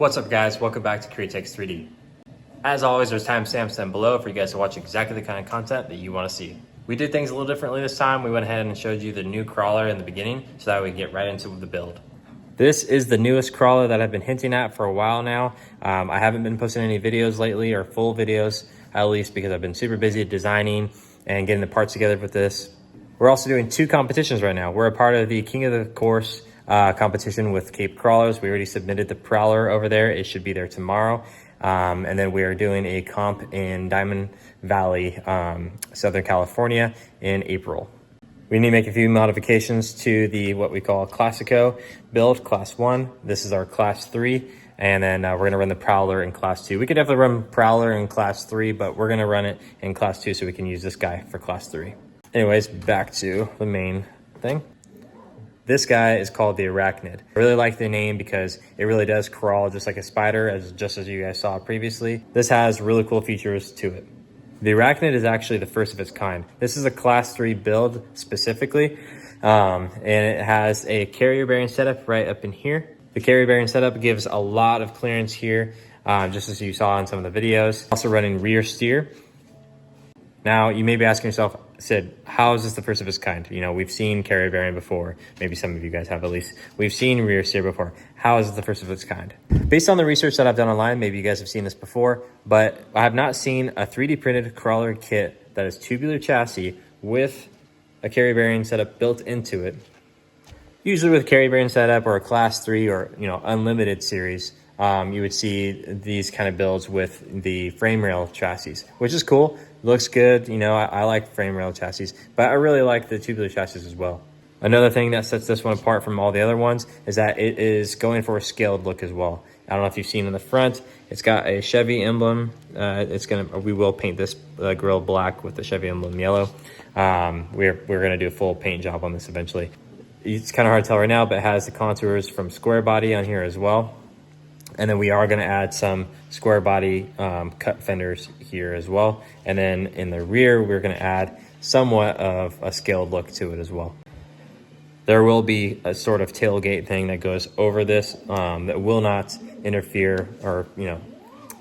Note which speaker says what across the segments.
Speaker 1: What's up guys, welcome back to CreateX 3D. As always, there's timestamps down below for you guys to watch exactly the kind of content that you want to see. We did things a little differently this time. We went ahead and showed you the new crawler in the beginning so that we can get right into the build. This is the newest crawler that I've been hinting at for a while now. I haven't been posting any videos lately, or full videos at least, because I've been super busy designing and getting the parts together with this. We're also doing two competitions right now. We're a part of the King of the Course competition with Cape Crawlers. We already submitted the Prowler over there. It should be there tomorrow. And then we are doing a comp in Diamond Valley, Southern California in April. We need to make a few modifications to the what we call Classico build, Class 1. This is our Class 3. And then we're gonna run the Prowler in Class 2. We could definitely run Prowler in Class 3, but we're gonna run it in Class 2 so we can use this guy for Class 3. Anyways, back to the main thing. This guy is called the Arachnid. I really like the name because it really does crawl just like a spider, just as you guys saw previously. This has really cool features to it. The Arachnid is actually the first of its kind. This is a Class 3 build specifically, and it has a carrier bearing setup right up in here. The carrier bearing setup gives a lot of clearance here, just as you saw in some of the videos. Also running rear steer. Now, you may be asking yourself, Sid, how is this the first of its kind? You know, we've seen carrier bearing before. Maybe some of you guys have at least. We've seen rear steer before. How is it the first of its kind? Based on the research that I've done online, maybe you guys have seen this before, but I have not seen a 3D printed crawler kit that is tubular chassis with a carrier bearing setup built into it. Usually with carrier bearing setup or a Class 3 or, you know, unlimited series, you would see these kind of builds with the frame rail chassis, which is cool. Looks good. You know, I like frame rail chassis, but I really like the tubular chassis as well. Another thing that sets this one apart from all the other ones is that it is going for a scaled look as well. I don't know if you've seen in the front, it's got a Chevy emblem. We will paint this grill black with the Chevy emblem yellow. We're gonna do a full paint job on this eventually. It's kind of hard to tell right now, but it has the contours from Square Body on here as well. And then we are going to add some Square Body cut fenders here as well. And then in the rear, we're going to add somewhat of a scaled look to it as well. There will be a sort of tailgate thing that goes over this that will not interfere or, you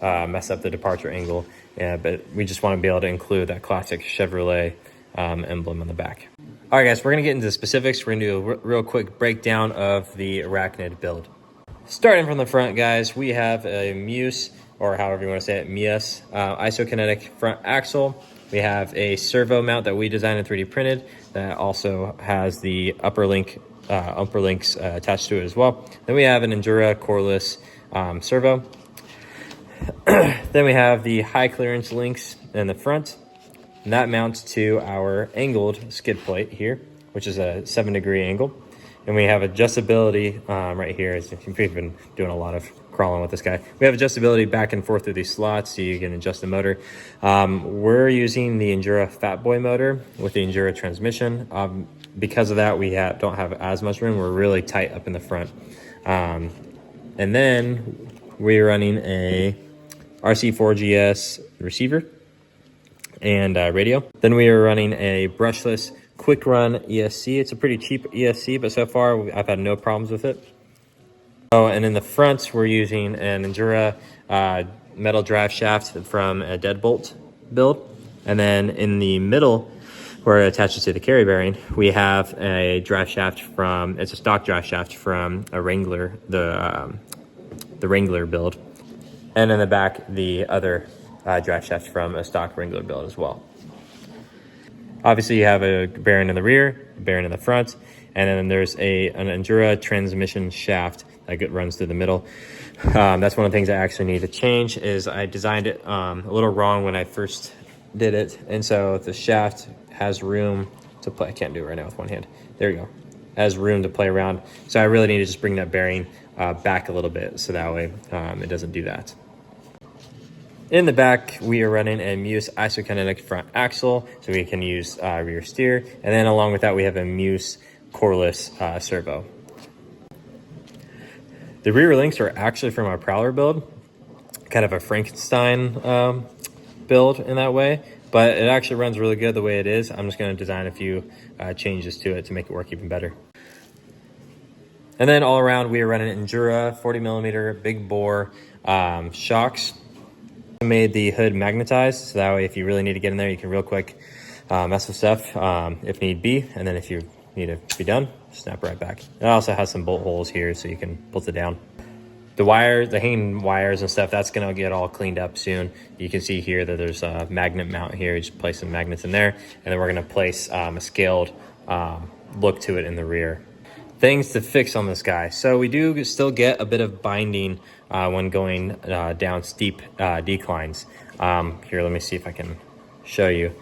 Speaker 1: know, mess up the departure angle. Yeah, but we just want to be able to include that classic Chevrolet emblem on the back. All right, guys, we're going to get into the specifics. We're going to do a real quick breakdown of the Arachnid build. Starting from the front, guys, we have a Muse, or however you want to say it, Mias, isokinetic front axle. We have a servo mount that we designed and 3D printed that also has the upper links attached to it as well. Then we have an Endura coreless servo. Then we have the high clearance links in the front, and that mounts to our angled skid plate here, which is a 7-degree angle. And we have adjustability right here. We've been doing a lot of crawling with this guy. We have adjustability back and forth through these slots so you can adjust the motor. We're using the Endura Fatboy motor with the Endura transmission. Because of that, we don't have as much room. We're really tight up in the front. And then we're running a RC4GS receiver and radio. Then we are running a brushless Quick Run ESC. It's a pretty cheap ESC, but so far I've had no problems with it. Oh, and in the front, we're using an Endura metal drive shaft from a Deadbolt build. And then in the middle, where it attaches to the carry bearing, we have a drive shaft it's a stock drive shaft from a Wrangler, the Wrangler build. And in the back, the other drive shaft from a stock Wrangler build as well. Obviously, you have a bearing in the rear, a bearing in the front, and then there's an Endura transmission shaft that runs through the middle. That's one of the things I actually need to change. Is I designed it a little wrong when I first did it, and so the shaft has room to play. I can't do it right now with one hand. There you go. Has room to play around. So I really need to just bring that bearing back a little bit, so that way it doesn't do that. In the back, we are running a Muse isokinetic front axle, so we can use rear steer. And then along with that, we have a Muse coreless servo. The rear links are actually from our Prowler build, kind of a Frankenstein build in that way, but it actually runs really good the way it is. I'm just going to design a few changes to it to make it work even better. And then all around, we are running Endura 40 millimeter big bore shocks. I made the hood magnetized, so that way if you really need to get in there, you can real quick mess with stuff if need be. And then if you need to be done, snap right back. It also has some bolt holes here so you can bolt it down. The wires, the hanging wires and stuff, that's gonna get all cleaned up soon. You can see here that there's a magnet mount here. You just place some magnets in there, and then we're gonna place a scaled look to it in the rear. Things to fix on this guy. So we do still get a bit of binding when going down steep declines. Here, let me see if I can show you.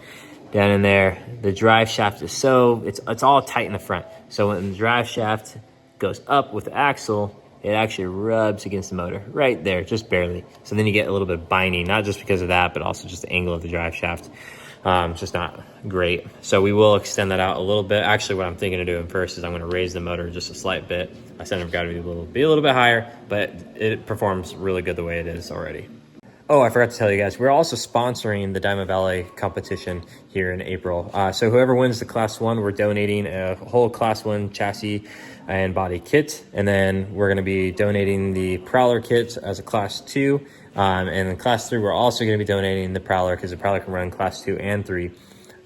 Speaker 1: Down in there, the drive shaft is it's all tight in the front. So when the drive shaft goes up with the axle, it actually rubs against the motor right there, just barely. So then you get a little bit of binding, not just because of that, but also just the angle of the drive shaft. It's just not great. So we will extend that out a little bit. Actually, what I'm thinking of doing first is I'm gonna raise the motor just a slight bit. I said I've got to be a little bit higher, but it performs really good the way it is already. Oh, I forgot to tell you guys, we're also sponsoring the Diamond Valley competition here in April. So whoever wins the Class 1, we're donating a whole Class 1 chassis and body kit. And then we're gonna be donating the Prowler kit as a Class 2. And in Class 3, we're also gonna be donating the Prowler because the Prowler can run Class 2 and 3.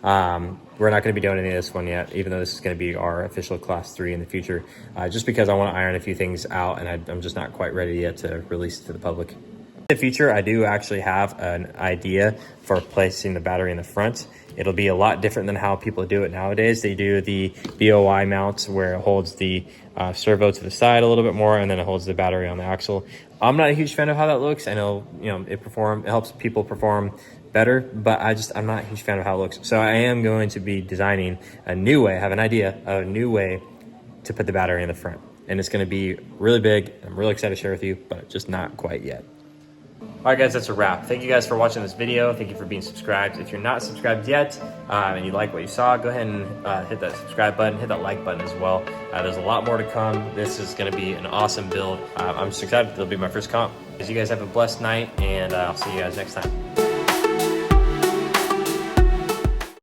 Speaker 1: We're not going to be donating this one yet, even though this is going to be our official Class 3 in the future, just because I want to iron a few things out and I'm just not quite ready yet to release it to the public. In the future, I do actually have an idea for placing the battery in the front. It'll be a lot different than how people do it nowadays. They do the BOI mount where it holds the servo to the side a little bit more, and then it holds the battery on the axle. I'm not a huge fan of how that looks. I know, it helps people perform better, but I'm not a huge fan of how it looks. So I am going to be designing a new way. I have an idea of a new way to put the battery in the front, and it's going to be really big. I'm really excited to share with you, but just not quite yet. All right, guys, that's a wrap. Thank you guys for watching this video. Thank you for being subscribed. If you're not subscribed yet and you like what you saw, go ahead and hit that subscribe button, hit that like button as well. There's a lot more to come. This is going to be an awesome build. I'm just excited. It'll be my first comp. You guys have a blessed night, and I'll see you guys next time.